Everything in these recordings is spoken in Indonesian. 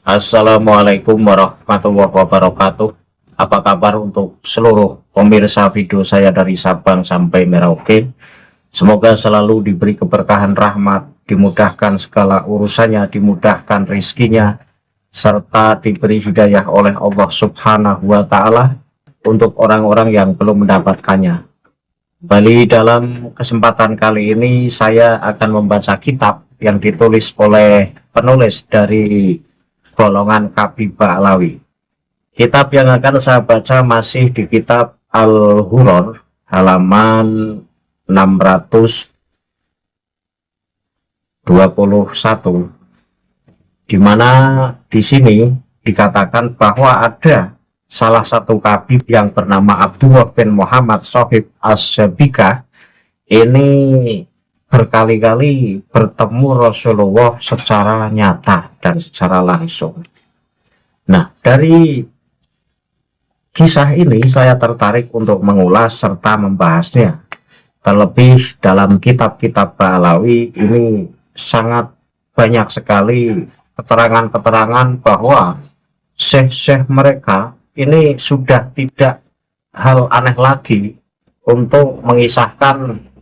Assalamualaikum warahmatullahi wabarakatuh. Apa kabar untuk seluruh pemirsa video saya dari Sabang sampai Merauke? Semoga selalu diberi keberkahan rahmat, dimudahkan segala urusannya, dimudahkan rezekinya, serta diberi hidayah oleh Allah Subhanahu wa Ta'ala untuk orang-orang yang belum mendapatkannya. Kembali dalam kesempatan kali ini, saya akan membaca kitab yang ditulis oleh penulis dari golongan Kabibah Alawi. Kitab yang akan saya baca masih di kitab Al-Huror halaman 621, di mana di sini dikatakan bahwa ada salah satu kabib yang bernama Abdullah bin Muhammad Sohib As-Sabikah. Ini berkali-kali bertemu Rasulullah secara nyata dan secara langsung. Nah, dari kisah ini saya tertarik untuk mengulas serta membahasnya. Terlebih dalam kitab-kitab Ba'alawi ini sangat banyak sekali keterangan-keterangan bahwa syekh-syekh mereka ini sudah tidak hal aneh lagi untuk mengisahkan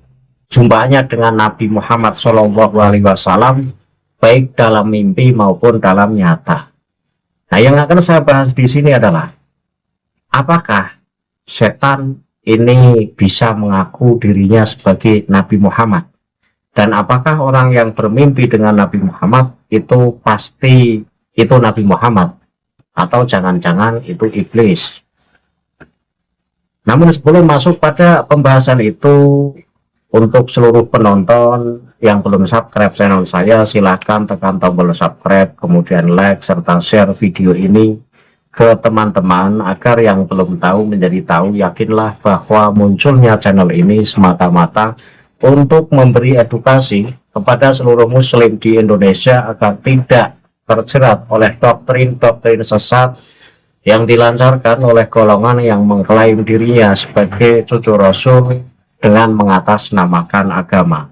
jumpanya dengan Nabi Muhammad SAW, baik dalam mimpi maupun dalam nyata. Nah, yang akan saya bahas di sini adalah apakah setan ini bisa mengaku dirinya sebagai Nabi Muhammad, dan apakah orang yang bermimpi dengan Nabi Muhammad itu pasti itu Nabi Muhammad, atau jangan-jangan itu iblis. Namun sebelum masuk pada pembahasan itu, untuk seluruh penonton yang belum subscribe channel saya, silahkan tekan tombol subscribe, kemudian like, serta share video ini ke teman-teman agar yang belum tahu menjadi tahu. Yakinlah bahwa munculnya channel ini semata-mata untuk memberi edukasi kepada seluruh muslim di Indonesia agar tidak terjerat oleh doktrin-doktrin sesat yang dilancarkan oleh golongan yang mengklaim dirinya sebagai cucu Rasul dengan mengatasnamakan agama.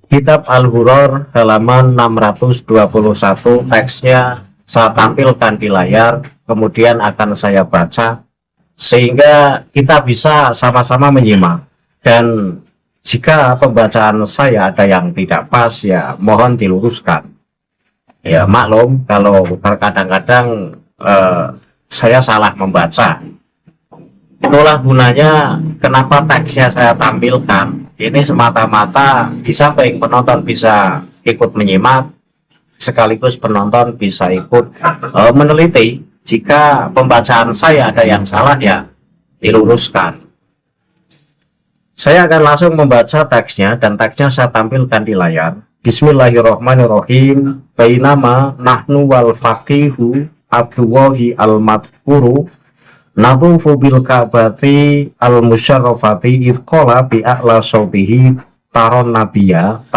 Kitab Al-Huror halaman 621, teksnya saya tampilkan di layar, kemudian akan saya baca sehingga kita bisa sama-sama menyimak. Dan jika pembacaan saya ada yang tidak pas, ya mohon diluruskan. Ya maklum kalau terkadang-kadang saya salah membaca. Itulah gunanya kenapa teksnya saya tampilkan. Ini semata-mata di samping penonton bisa ikut menyimak, sekaligus penonton bisa ikut meneliti. Jika pembacaan saya ada yang salah, ya diluruskan. Saya akan langsung membaca teksnya, dan teksnya saya tampilkan di layar. Bismillahirrahmanirrahim. Bainama nahnu wal faqihu Abdullahi al-madhkuru nadufu bil ka'bati al-musyarrafati idqala bi'a'la sawtihi taron nabiya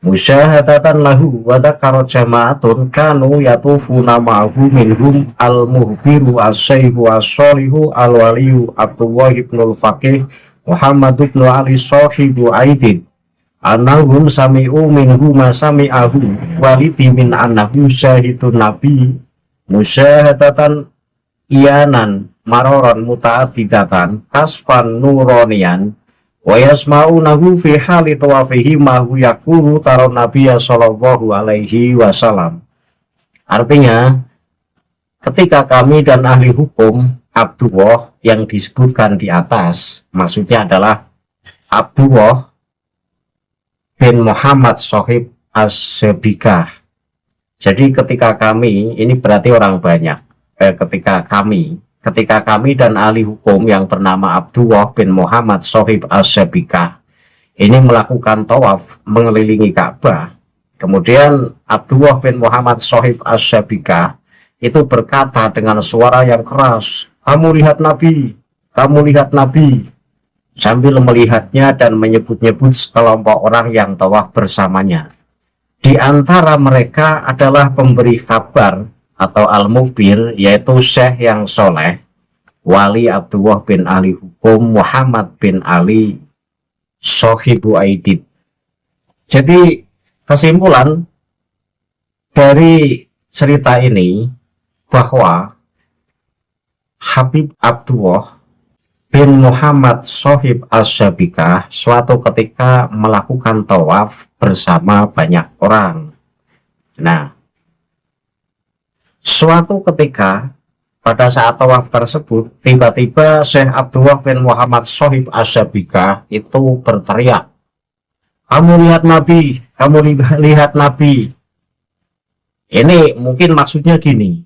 musyahadatan lahu wa dzakara jama'atun kanu yatufuna ma'ahu minhum al-muhbiru as-sayhu as-solihu al-waliyu Abdullah ibnul Faqih Muhammad ibn Ali sahibu aidin annahum sami'u minhu ma sami'ahu walidi min annahu syahidun nabi musyahadatan iyanan maroron muta'adzidatan kasfan nuronian wa yasma'unahu fi hali tawafihi ma hu yaqulu taron nabiyya sallallahu alaihi wasallam. Artinya, ketika kami dan ahli hukum Abdullah yang disebutkan di atas, maksudnya adalah Abdullah bin Muhammad Sohib As-Sabikah. Jadi ketika kami, ini berarti orang banyak. Ketika kami dan ahli hukum yang bernama Abdullah bin Muhammad Sohib As-Sabikah ini melakukan tawaf mengelilingi Ka'bah, kemudian Abdullah bin Muhammad Sohib As-Sabikah itu berkata dengan suara yang keras, kamu lihat Nabi, sambil melihatnya dan menyebut-nyebut sekelompok orang yang tawaf bersamanya. Di antara mereka adalah pemberi kabar atau al-mukbir, yaitu syekh yang soleh, wali Abdullah bin Ali hukum Muhammad bin Ali Sohibu Aidid. Jadi kesimpulan dari cerita ini bahwa Habib Abdullah bin Muhammad Sohib Asyabikah suatu ketika melakukan tawaf bersama banyak orang. Nah, suatu ketika pada saat tawaf tersebut, tiba-tiba Syekh Abdullah bin Muhammad Sohib Asyabikah itu berteriak, "Kamu lihat Nabi, kamu lihat Nabi." Ini mungkin maksudnya gini,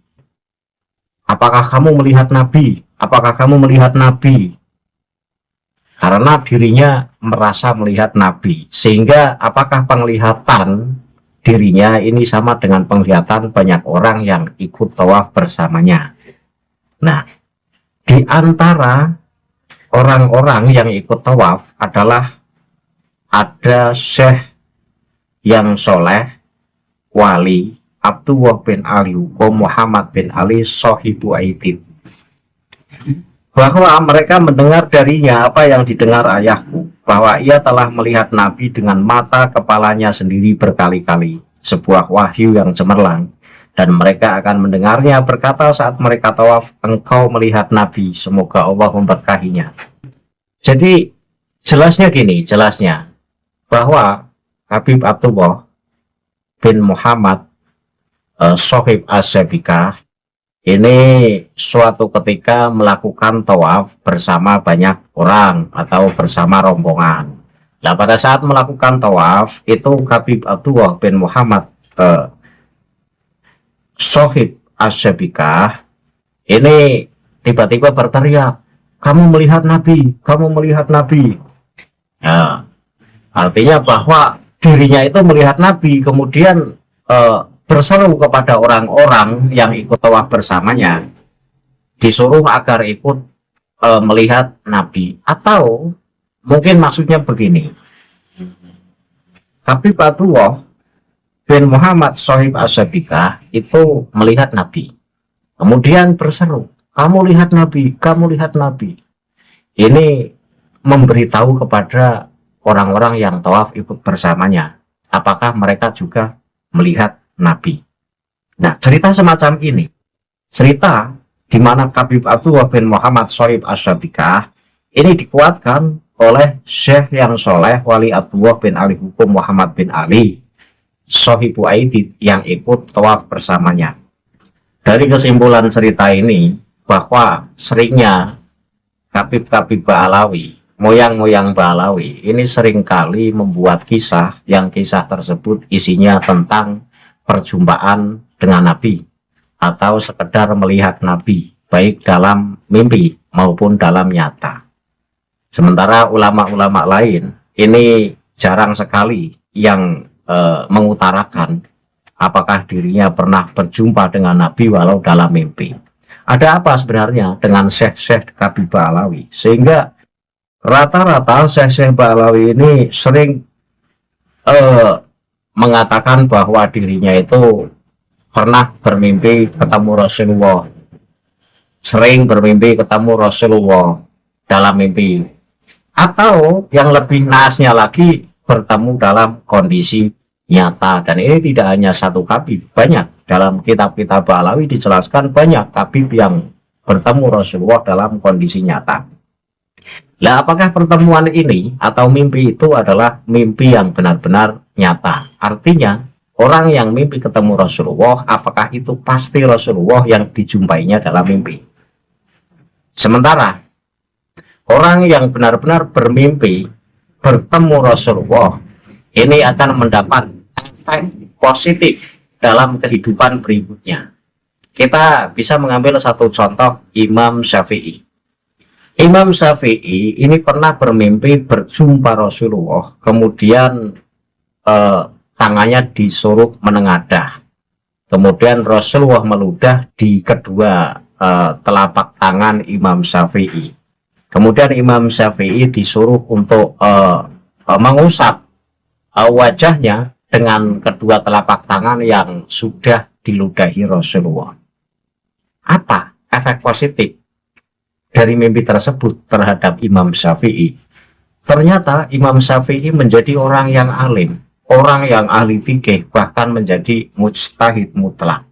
apakah kamu melihat Nabi? Apakah kamu melihat Nabi? Karena dirinya merasa melihat Nabi, sehingga apakah penglihatan dirinya ini sama dengan penglihatan banyak orang yang ikut tawaf bersamanya. Nah, di antara orang-orang yang ikut tawaf adalah ada Syekh yang soleh, wali, Abdullah bin Ali Hukum Muhammad bin Ali Sohibu Aidid, bahwa mereka mendengar darinya apa yang didengar ayahku, bahwa ia telah melihat Nabi dengan mata kepalanya sendiri berkali-kali, sebuah wahyu yang cemerlang, dan mereka akan mendengarnya berkata saat mereka tawaf, "Engkau melihat Nabi, semoga Allah memberkahinya." Jadi jelasnya gini, jelasnya bahwa Habib Abdullah bin Muhammad Sohib Asyabikah ini suatu ketika melakukan tawaf bersama banyak orang atau bersama rombongan. Nah, pada saat melakukan tawaf itu Habib Abdullah bin Muhammad Sohib Asyabikah ini tiba-tiba berteriak, "Kamu melihat Nabi, kamu melihat Nabi." Nah, artinya bahwa dirinya itu melihat Nabi, kemudian berseru kepada orang-orang yang ikut tawaf bersamanya, disuruh agar ikut melihat Nabi. Atau mungkin maksudnya begini, tapi Abdullah bin Muhammad Sohib Asyabikah itu melihat Nabi, kemudian berseru, "Kamu lihat Nabi, kamu lihat Nabi." Ini memberitahu kepada orang-orang yang tawaf ikut bersamanya, apakah mereka juga melihat Nabi. Nah, cerita semacam ini, cerita di mana Habib Abdullah bin Muhammad Sohib Asyabikah ini dikuatkan oleh Syekh yang soleh, wali Abdullah bin Ali Hukum Muhammad bin Ali Sohibu Aidid yang ikut tawaf bersamanya. Dari kesimpulan cerita ini bahwa seringnya Habib-habib Ba'alawi, moyang-moyang Ba'alawi ini seringkali membuat kisah yang kisah tersebut isinya tentang perjumpaan dengan Nabi atau sekedar melihat Nabi baik dalam mimpi maupun dalam nyata. Sementara ulama-ulama lain ini jarang sekali yang mengutarakan apakah dirinya pernah berjumpa dengan Nabi walau dalam mimpi. Ada apa sebenarnya dengan syekh-syekh Habib Ba'alawi sehingga rata-rata syekh-syekh Ba'alawi ini sering mengatakan bahwa dirinya itu pernah bermimpi ketemu Rasulullah, sering bermimpi ketemu Rasulullah dalam mimpi, atau yang lebih naasnya lagi bertemu dalam kondisi nyata. Dan ini tidak hanya satu Habib, banyak dalam kitab-kitab Ba'alawi dijelaskan banyak Habib yang bertemu Rasulullah dalam kondisi nyata. Lah, apakah pertemuan ini atau mimpi itu adalah mimpi yang benar-benar nyata? Artinya, orang yang mimpi ketemu Rasulullah, apakah itu pasti Rasulullah yang dijumpainya dalam mimpi? Sementara, orang yang benar-benar bermimpi bertemu Rasulullah, ini akan mendapat efek positif dalam kehidupan berikutnya. Kita bisa mengambil satu contoh Imam Syafi'i. Imam Syafi'i ini pernah bermimpi berjumpa Rasulullah, kemudian tangannya disuruh menengadah, kemudian Rasulullah meludah di kedua telapak tangan Imam Syafi'i, kemudian Imam Syafi'i disuruh untuk mengusap wajahnya dengan kedua telapak tangan yang sudah diludahi Rasulullah. Apa efek positif dari mimpi tersebut terhadap Imam Syafi'i? Ternyata Imam Syafi'i menjadi orang yang alim, orang yang ahli fikih, bahkan menjadi mujtahid mutlak.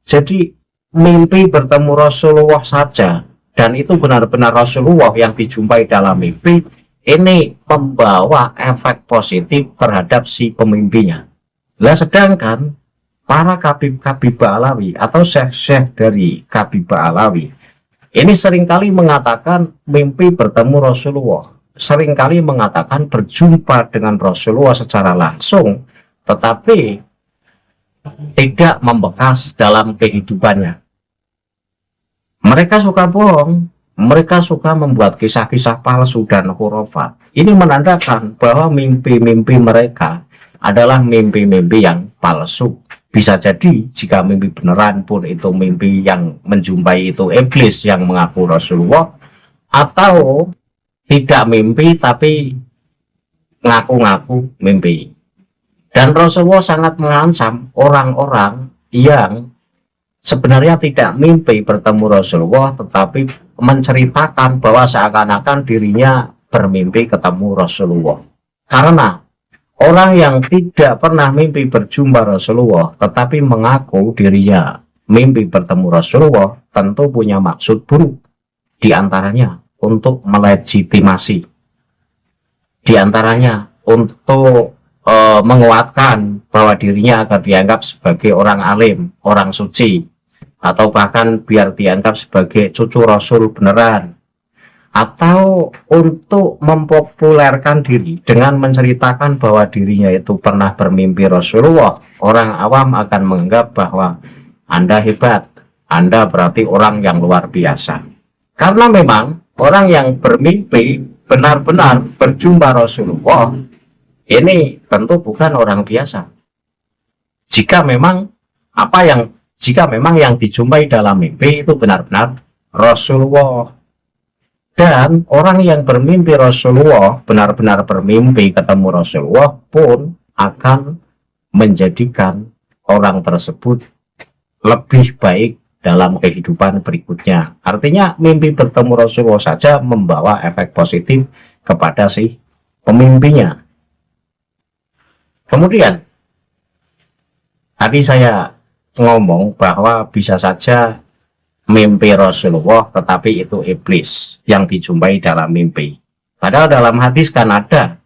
Jadi mimpi bertemu Rasulullah saja, dan itu benar-benar Rasulullah yang dijumpai dalam mimpi, ini membawa efek positif terhadap si pemimpinya. Lah sedangkan para Kabib-Kabib Ba'alawi atau syekh-syekh dari Kabib Ba'alawi ini seringkali mengatakan mimpi bertemu Rasulullah, seringkali mengatakan berjumpa dengan Rasulullah secara langsung, tetapi tidak membekas dalam kehidupannya. Mereka suka bohong, mereka suka membuat kisah-kisah palsu dan khurafat. Ini menandakan bahwa mimpi-mimpi mereka adalah mimpi-mimpi yang palsu. Bisa jadi jika mimpi beneran pun itu mimpi yang menjumpai itu iblis yang mengaku Rasulullah, atau tidak mimpi tapi ngaku-ngaku mimpi. Dan Rasulullah sangat mengancam orang-orang yang sebenarnya tidak mimpi bertemu Rasulullah, tetapi menceritakan bahwa seakan-akan dirinya bermimpi ketemu Rasulullah. Karena orang yang tidak pernah mimpi berjumpa Rasulullah, tetapi mengaku dirinya mimpi bertemu Rasulullah, tentu punya maksud buruk. Di antaranya untuk melegitimasi, di antaranya untuk menguatkan bahwa dirinya agar dianggap sebagai orang alim, orang suci, atau bahkan biar dianggap sebagai cucu Rasul beneran, atau untuk mempopulerkan diri dengan menceritakan bahwa dirinya itu pernah bermimpi Rasulullah. Orang awam akan menganggap bahwa Anda hebat, Anda berarti orang yang luar biasa. Karena memang orang yang bermimpi benar-benar berjumpa Rasulullah ini tentu bukan orang biasa. Jika memang yang dijumpai dalam mimpi itu benar-benar Rasulullah. Dan orang yang bermimpi Rasulullah, benar-benar bermimpi ketemu Rasulullah pun akan menjadikan orang tersebut lebih baik dalam kehidupan berikutnya. Artinya mimpi bertemu Rasulullah saja membawa efek positif kepada si pemimpinya. Kemudian tadi saya ngomong bahwa bisa saja mimpi Rasulullah tetapi itu iblis yang dijumpai dalam mimpi. Padahal dalam hadis kan ada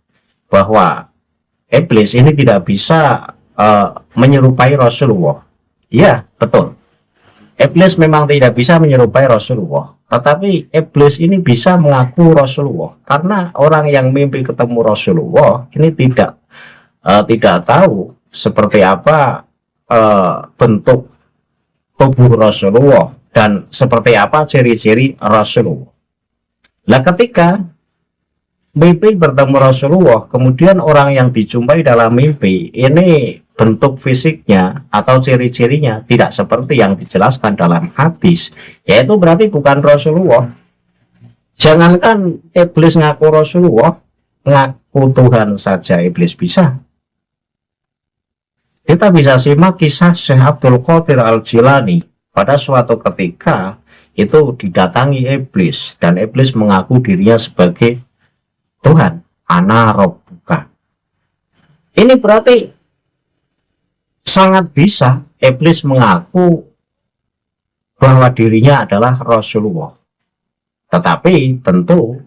bahwa iblis ini tidak bisa menyerupai Rasulullah. Iya, betul. Iblis memang tidak bisa menyerupai Rasulullah, tetapi iblis ini bisa mengaku Rasulullah. Karena orang yang mimpi ketemu Rasulullah ini tidak tahu seperti apa bentuk tubuh Rasulullah dan seperti apa ciri-ciri Rasulullah. Nah, ketika mimpi bertemu Rasulullah, kemudian orang yang dijumpai dalam mimpi ini bentuk fisiknya atau ciri-cirinya tidak seperti yang dijelaskan dalam hadis, yaitu berarti bukan Rasulullah. Jangankan iblis ngaku Rasulullah, ngaku Tuhan saja iblis bisa. Kita bisa simak kisah Syekh Abdul Qadir Al-Jilani. Pada suatu ketika itu didatangi iblis, dan iblis mengaku dirinya sebagai Tuhan, Ana Rabbuka. Ini berarti sangat bisa iblis mengaku bahwa dirinya adalah Rasulullah. Tetapi tentu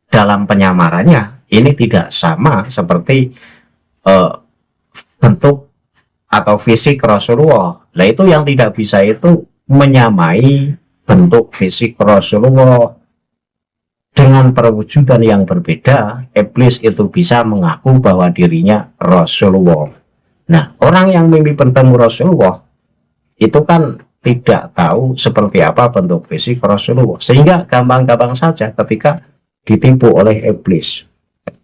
dalam penyamarannya ini tidak sama seperti bentuk atau fisik Rasulullah. Nah, itu yang tidak bisa itu menyamai bentuk fisik Rasulullah. Dengan perwujudan yang berbeda, iblis itu bisa mengaku bahwa dirinya Rasulullah. Nah, orang yang mimpi bertemu Rasulullah itu kan tidak tahu seperti apa bentuk fisik Rasulullah, sehingga gampang-gampang saja ketika ditipu oleh iblis.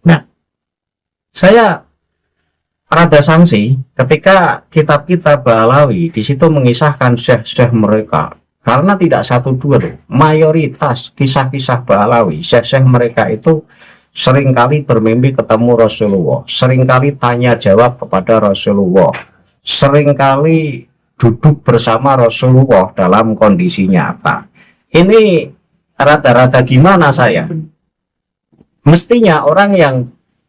Nah, saya rada sanksi ketika kitab-kitab Ba'alawi di situ mengisahkan syekh-syekh mereka, karena tidak satu dua loh, mayoritas kisah-kisah Ba'alawi syekh-syekh mereka itu seringkali bermimpi ketemu Rasulullah, seringkali tanya jawab kepada Rasulullah, seringkali duduk bersama Rasulullah dalam kondisi nyata. Ini rata-rata gimana saya? Mestinya orang yang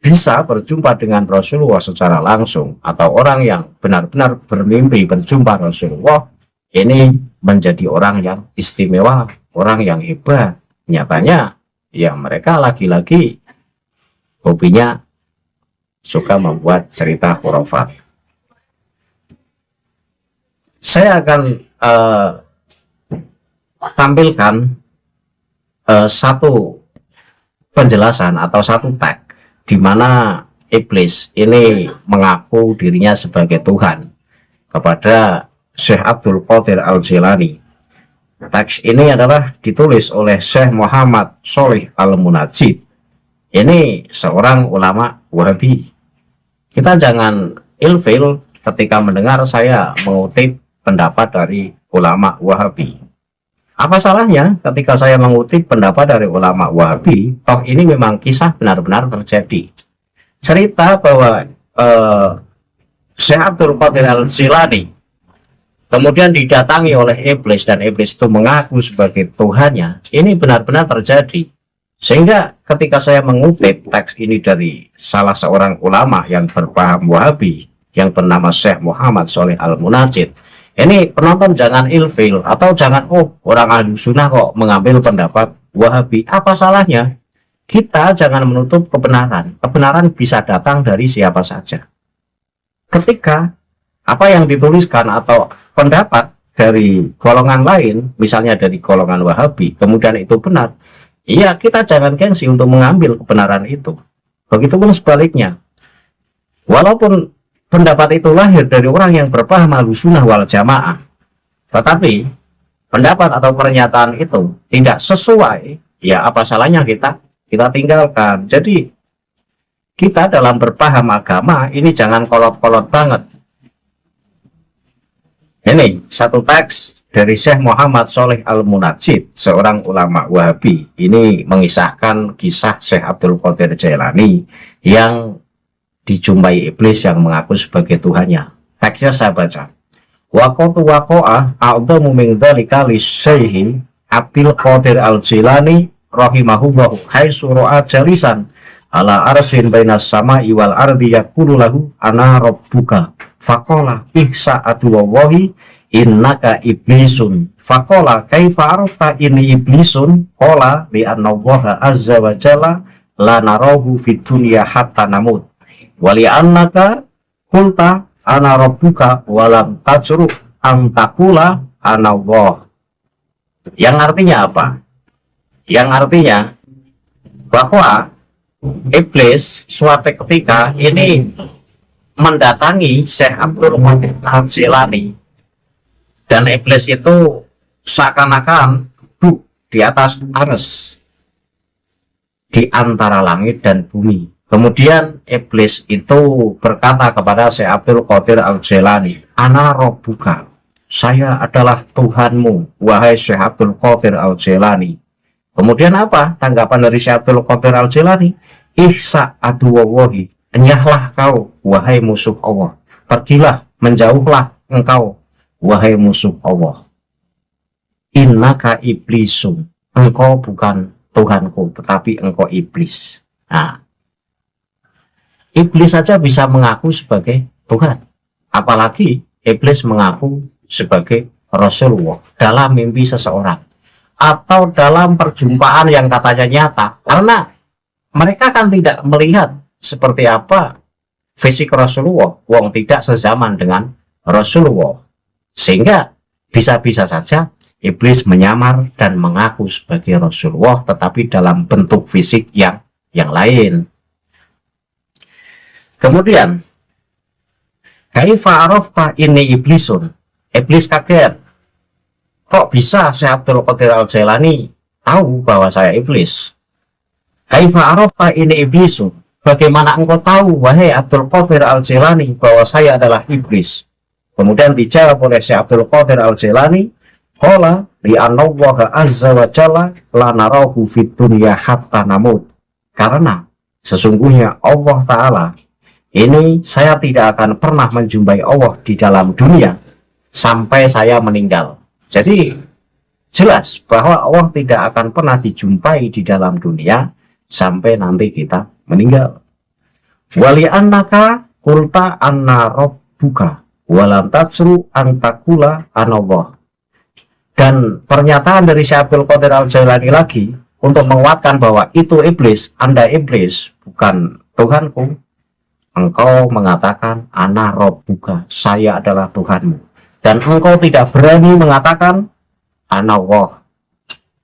bisa berjumpa dengan Rasulullah secara langsung, atau orang yang benar-benar bermimpi berjumpa Rasulullah, ini menjadi orang yang istimewa, orang yang hebat. Nyatanya ya mereka lagi-lagi hobinya suka membuat cerita khurafat. Saya akan tampilkan satu penjelasan atau satu tag di mana iblis ini mengaku dirinya sebagai Tuhan kepada Syekh Abdul Qadir Al-Jilani. Teks ini adalah ditulis oleh Syekh Muhammad Sholih Al-Munajjid. Ini seorang ulama Wahabi. Kita jangan ilfil ketika mendengar saya mengutip pendapat dari ulama Wahabi. Apa salahnya ketika saya mengutip pendapat dari ulama Wahabi? Toh ini memang kisah benar-benar terjadi. Cerita bahwa Syekh Abdul Qadir Al-Jilani kemudian didatangi oleh iblis dan iblis itu mengaku sebagai Tuhannya, ini benar-benar terjadi. Sehingga ketika saya mengutip teks ini dari salah seorang ulama yang berpaham Wahabi yang bernama Syekh Muhammad Sholih Al-Munajjid, ini penonton jangan ilfil atau jangan orang ahli sunnah kok mengambil pendapat Wahabi. Apa salahnya? Kita jangan menutup kebenaran. Kebenaran bisa datang dari siapa saja. Ketika apa yang dituliskan atau pendapat dari golongan lain, misalnya dari golongan Wahabi, kemudian itu benar, iya, kita jangan gengsi untuk mengambil kebenaran itu. Begitupun sebaliknya, walaupun pendapat itu lahir dari orang yang berpaham Ahlussunnah wal Jamaah, tetapi pendapat atau pernyataan itu tidak sesuai, ya apa salahnya kita tinggalkan. Jadi kita dalam berpaham agama ini jangan kolot-kolot banget. Ini satu teks dari Syekh Muhammad Sholih Al-Munajjid, seorang ulama Wahabi. Ini mengisahkan kisah Syekh Abdul Qadir Jailani yang dijumpai iblis yang mengaku sebagai Tuhannya. Teksnya saya baca. Waqatu waqa'a a'dhamu min dzalika li-Syekh Abdul Qadir Al-Jilani rahimahullahu haitsu ra'a jalisan ala arsin bainas sama'i wal ardi yaqulu lahu ana rabbuka faqala ihsa'atu wallahi innaka iblisun faqala kaifa arafta inni iblisun qala li anna allaha azza wa jalla la narahu fid dunya hatta namut wali annaka qulta ana rabbuka walam tajru an taqula ana Allah. Yang artinya apa? Yang artinya bahwa iblis suatu ketika ini mendatangi Syekh Abdul Qadir Al-Jilani, dan iblis itu seakan-akan duduk di atas arsy di antara langit dan bumi. Kemudian iblis itu berkata kepada Syekh Abdul Qadir Al-Jilani, ana rabbuka, saya adalah Tuhanmu wahai Syekh Abdul Qadir Al-Jilani. Kemudian apa tanggapan dari Syekh Abdul Qadir Al-Jilani? Ihsa aduwallahi, enyahlah kau wahai musuh Allah, pergilah menjauhlah engkau wahai musuh Allah. Innaka iblisun, engkau bukan Tuhanku tetapi engkau iblis. Nah, iblis saja bisa mengaku sebagai Tuhan, apalagi iblis mengaku sebagai Rasulullah dalam mimpi seseorang atau dalam perjumpaan yang katanya nyata, karena mereka kan tidak melihat seperti apa fisik Rasulullah, wong tidak sezaman dengan Rasulullah, sehingga bisa-bisa saja iblis menyamar dan mengaku sebagai Rasulullah tetapi dalam bentuk fisik yang lain. Kemudian kaifa arafta ini iblisun, iblis kaget, kok bisa Syekh Abdul Qadir Al-Jailani tahu bahwa saya iblis? Kaifa arafta ini iblisun, bagaimana engkau tahu wahai Abdul Qadir Al-Jailani bahwa saya adalah iblis? Kemudian dijawab oleh Syekh Abdul Qadir Al-Jailani, qala li annallaha azza wa jalla la narahu fid dunya hatta namut, karena sesungguhnya Allah Ta'ala ini saya tidak akan pernah menjumpai Allah di dalam dunia sampai saya meninggal. Jadi jelas bahwa Allah tidak akan pernah dijumpai di dalam dunia sampai nanti kita meninggal. Wali annaka kulta anna rabbuka walam tajru antakula anallah. Dan pernyataan dari Syekh Abdul Qadir Al-Jailani lagi untuk menguatkan bahwa itu iblis, Anda iblis, bukan Tuhanku. Engkau mengatakan ana rabbuka, saya adalah Tuhanmu. Dan engkau tidak berani mengatakan ana Allah.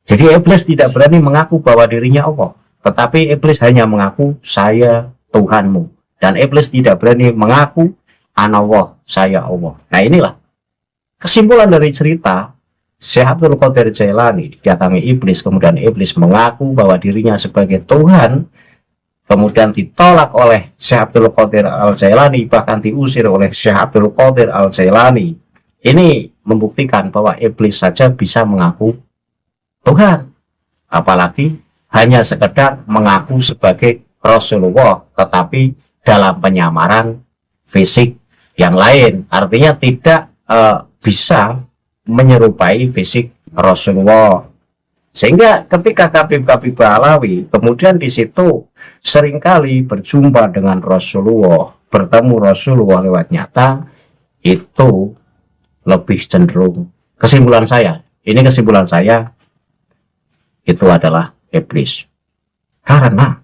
Jadi iblis tidak berani mengaku bahwa dirinya Allah, tetapi iblis hanya mengaku saya Tuhanmu. Dan iblis tidak berani mengaku ana Allah, saya Allah. Nah, inilah kesimpulan dari cerita Syekh Abdul Qadir Jailani didatangi iblis, kemudian iblis mengaku bahwa dirinya sebagai Tuhan, kemudian ditolak oleh Syekh Abdul Qadir Al-Jailani, bahkan diusir oleh Syekh Abdul Qadir Al-Jailani. Ini membuktikan bahwa iblis saja bisa mengaku Tuhan, apalagi hanya sekedar mengaku sebagai Rasulullah, tetapi dalam penyamaran fisik yang lain, artinya tidak bisa menyerupai fisik Rasulullah. Sehingga ketika Habib Alawi kemudian di situ seringkali berjumpa dengan Rasulullah, bertemu Rasulullah lewat nyata, itu lebih cenderung, kesimpulan saya, itu adalah iblis. Karena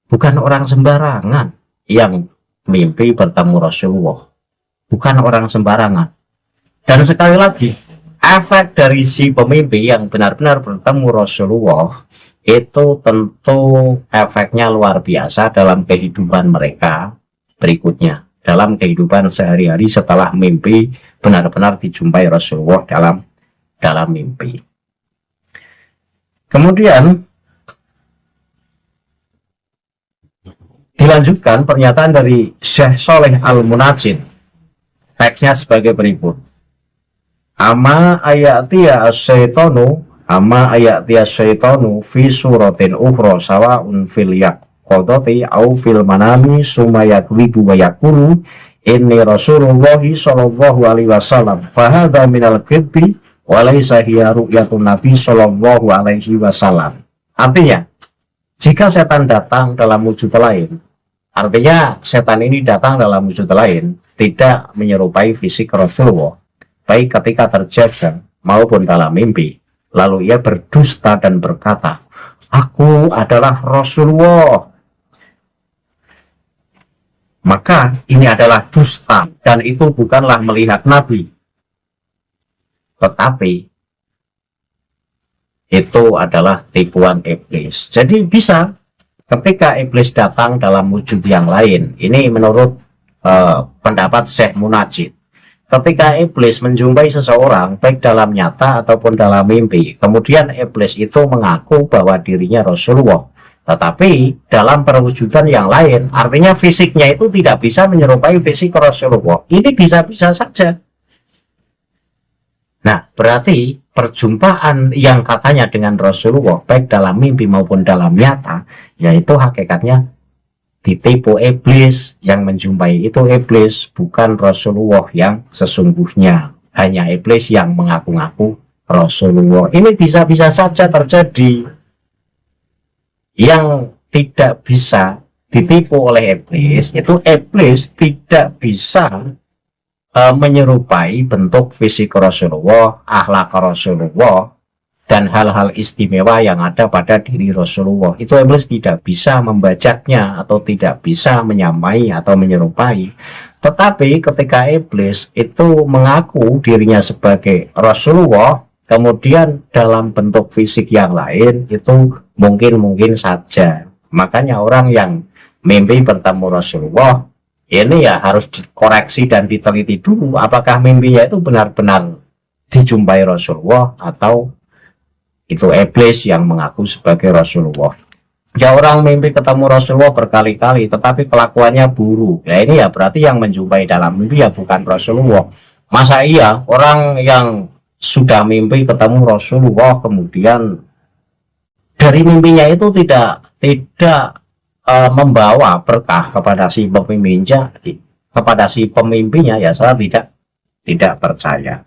bukan orang sembarangan yang mimpi bertemu Rasulullah, bukan orang sembarangan. Dan sekali lagi, efek dari si pemimpi yang benar-benar bertemu Rasulullah itu tentu efeknya luar biasa dalam kehidupan mereka berikutnya, dalam kehidupan sehari-hari setelah mimpi benar-benar dijumpai Rasulullah dalam mimpi. Kemudian dilanjutkan pernyataan dari Syekh Sholeh Al-Munajjid, teksnya sebagai berikut. Ama ayatiya asyaitonu fi suratin ukhra sawa'un fil yaqadati au fil manami summa yakwibu wa yakulu inni Rasulullahi sallallahu alaihi wasallam fahadha minal kidbi wa laysa hiya ru'yatun nabi sallallahu alaihi wasallam. Artinya, jika setan datang dalam wujud lain, artinya setan ini datang dalam wujud lain, tidak menyerupai fisik Rasulullah, baik ketika terjaga maupun dalam mimpi, lalu ia berdusta dan berkata, aku adalah Rasulullah, maka ini adalah dusta, dan itu bukanlah melihat Nabi, tetapi itu adalah tipuan iblis. Jadi bisa ketika iblis datang dalam wujud yang lain, ini menurut pendapat Syekh Munajjid, ketika iblis menjumpai seseorang baik dalam nyata ataupun dalam mimpi, kemudian iblis itu mengaku bahwa dirinya Rasulullah, tetapi dalam perwujudan yang lain, artinya fisiknya itu tidak bisa menyerupai fisik Rasulullah, ini bisa-bisa saja. Nah, berarti perjumpaan yang katanya dengan Rasulullah baik dalam mimpi maupun dalam nyata, yaitu hakikatnya ditipu iblis. Yang menjumpai itu iblis, bukan Rasulullah yang sesungguhnya, hanya iblis yang mengaku-ngaku Rasulullah. Ini bisa-bisa saja terjadi. Yang tidak bisa ditipu oleh iblis, itu iblis tidak bisa menyerupai bentuk fisik Rasulullah, akhlak Rasulullah, dan hal-hal istimewa yang ada pada diri Rasulullah. Itu iblis tidak bisa membajaknya atau tidak bisa menyamai atau menyerupai. Tetapi ketika iblis itu mengaku dirinya sebagai Rasulullah, kemudian dalam bentuk fisik yang lain, itu mungkin saja. Makanya orang yang mimpi bertemu Rasulullah, ini ya harus dikoreksi dan diteliti dulu apakah mimpinya itu benar-benar dijumpai Rasulullah atau itu iblis yang mengaku sebagai Rasulullah. Ya, orang mimpi ketemu Rasulullah berkali-kali tetapi kelakuannya buruk, ya ini ya berarti yang menjumpai dalam mimpi ya bukan Rasulullah. Masa iya orang yang sudah mimpi ketemu Rasulullah kemudian dari mimpinya itu tidak membawa berkah kepada si pemimpinya, ya saya tidak percaya.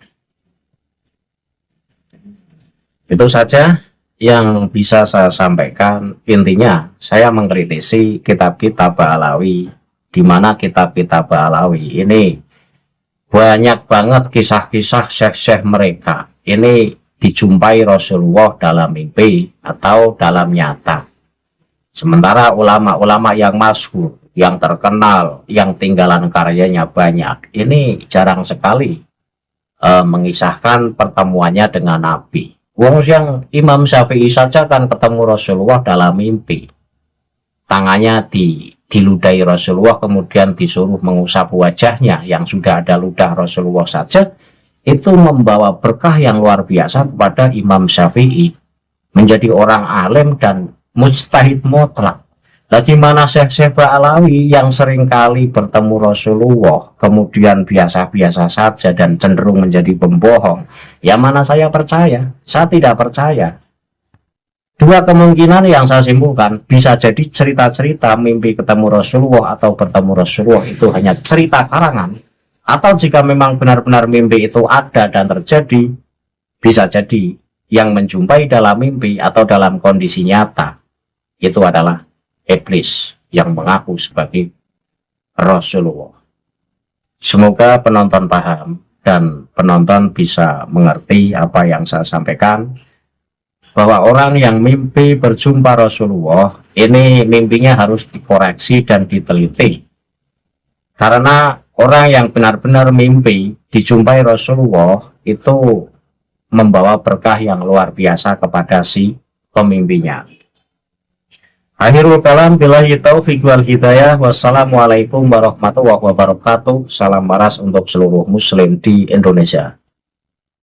Itu saja yang bisa saya sampaikan. Intinya saya mengkritisi kitab-kitab Ba'alawi di mana kitab-kitab Ba'alawi ini banyak banget kisah-kisah syekh-syekh mereka ini dijumpai Rasulullah dalam mimpi atau dalam nyata. Sementara ulama-ulama yang masyhur, yang terkenal, yang tinggalan karyanya banyak, ini jarang sekali mengisahkan pertemuannya dengan Nabi. Wong yang Imam Syafi'i saja kan ketemu Rasulullah dalam mimpi. Tangannya diludahi Rasulullah, kemudian disuruh mengusap wajahnya yang sudah ada ludah Rasulullah saja. Itu membawa berkah yang luar biasa kepada Imam Syafi'i. Menjadi orang alim dan mujtahid mutlak. Bagaimana Syekh-Syekh Ba'alawi yang seringkali bertemu Rasulullah kemudian biasa-biasa saja dan cenderung menjadi pembohong? Ya mana saya percaya? Saya tidak percaya. Dua kemungkinan yang saya simpulkan, bisa jadi cerita-cerita mimpi ketemu Rasulullah atau bertemu Rasulullah itu hanya cerita karangan, atau jika memang benar-benar mimpi itu ada dan terjadi, bisa jadi yang menjumpai dalam mimpi atau dalam kondisi nyata itu adalah iblis yang mengaku sebagai Rasulullah. Semoga penonton paham dan penonton bisa mengerti apa yang saya sampaikan, bahwa orang yang mimpi berjumpa Rasulullah ini mimpinya harus dikoreksi dan diteliti. Karena orang yang benar-benar mimpi dijumpai Rasulullah itu membawa berkah yang luar biasa kepada si pemimpinya. Akhirul kalam, billahi taufiq wal hidayah. Wassalamualaikum warahmatullahi wabarakatuh. Salam waras untuk seluruh muslim di Indonesia.